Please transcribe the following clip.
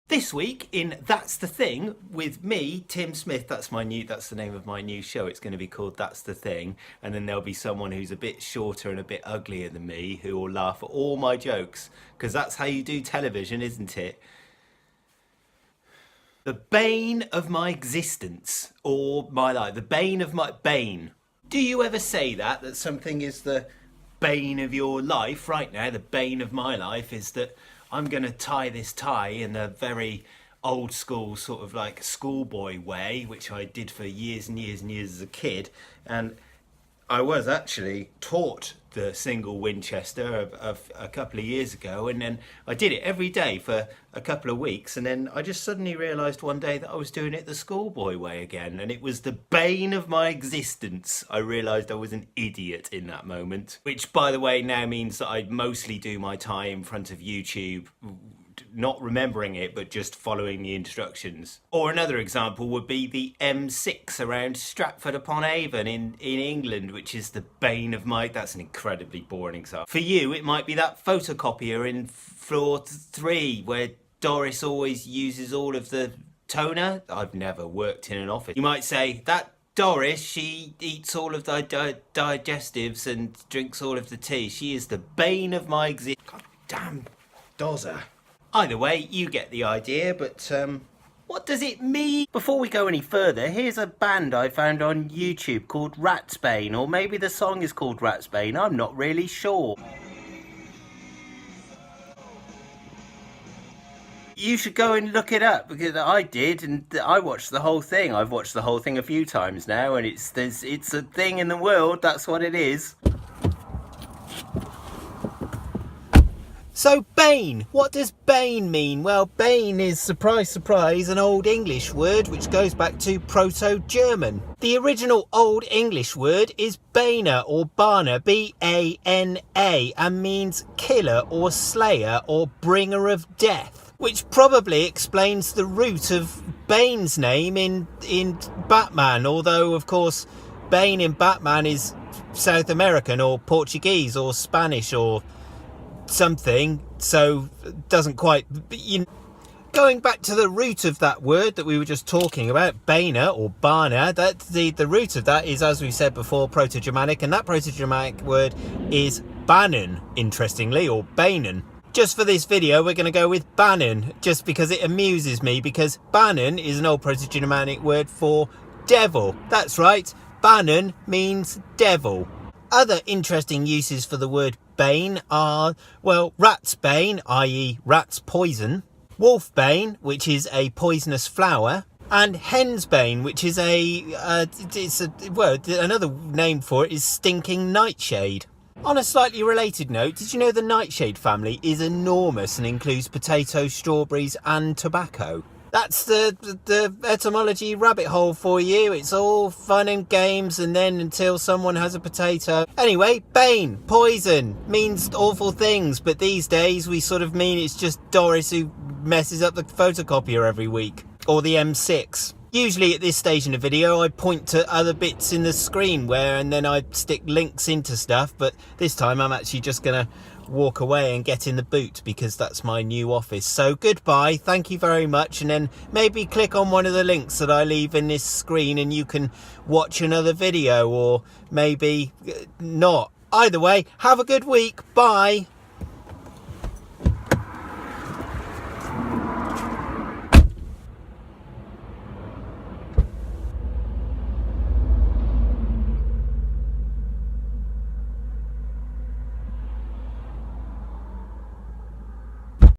This week in That's the Thing with me, Tim Smith. That's the name of my new show. It's going to be called That's the Thing, and then there'll be someone who's a bit shorter and a bit uglier than me who will laugh at all my jokes, because that's how you do television, isn't it? The bane of my existence, or my life. The bane of my bane. Do you ever say that something is the bane of your life? Right now, the bane of my life is that I'm going to tie this tie in a very old school sort of like schoolboy way, which I did for years and years and years as a kid. And I was actually taught the single Winchester a couple of years ago, and then I did it every day for a couple of weeks, and then I just suddenly realised one day that I was doing it the schoolboy way again, and it was the bane of my existence. I realised I was an idiot in that moment, which by the way now means that I mostly do my tie in front of YouTube, not remembering it but just following the instructions. Or another example would be the M6 around Stratford upon Avon in England, which is the bane of my... That's an incredibly boring example. For you it might be that photocopier in floor 3 where Doris always uses all of the toner. I've never worked in an office. You might say that Doris, she eats all of the digestives and drinks all of the tea. She is the bane of my existence. God damn dozzer. Either way, you get the idea, but what does it mean? Before we go any further, here's a band I found on YouTube called Ratsbane, or maybe the song is called Ratsbane, I'm not really sure. You should go and look it up, because I did, and I watched the whole thing. I've watched the whole thing a few times now, and it's a thing in the world, that's what it is. So Bane, what does Bane mean? Well, Bane is, surprise, surprise, an Old English word which goes back to Proto-German. The original Old English word is Bana or Bana, B-A-N-A, and means killer or slayer or bringer of death, which probably explains the root of Bane's name in Batman, although of course Bane in Batman is South American or Portuguese or Spanish or something, so doesn't quite, going back to the root of that word that we were just talking about, Bana or Bana, that the root of that is, as we said before, Proto-Germanic, and that Proto-Germanic word is Banon, interestingly, or Banon. Just for this video we're going to go with Banon, just because it amuses me, because Banon is an old Proto-Germanic word for devil. That's right, Banon means devil. Other interesting uses for the word bane are, well, ratsbane, i.e. rat's poison, wolfbane, which is a poisonous flower, and hensbane, which is another name for it is stinking nightshade. On a slightly related note, did you know the nightshade family is enormous and includes potatoes, strawberries and tobacco? That's the etymology rabbit hole for you. It's all fun and games, and then until someone has a potato. Anyway, bane, poison, means awful things, but these days we sort of mean it's just Doris who messes up the photocopier every week, or the M6. Usually at this stage in the video I point to other bits in the screen and then I stick links into stuff, but this time I'm actually just gonna walk away and get in the boot because that's my new office. So goodbye, thank you very much, and then maybe click on one of the links that I leave in this screen and you can watch another video, or maybe not. Either way, have a good week, bye.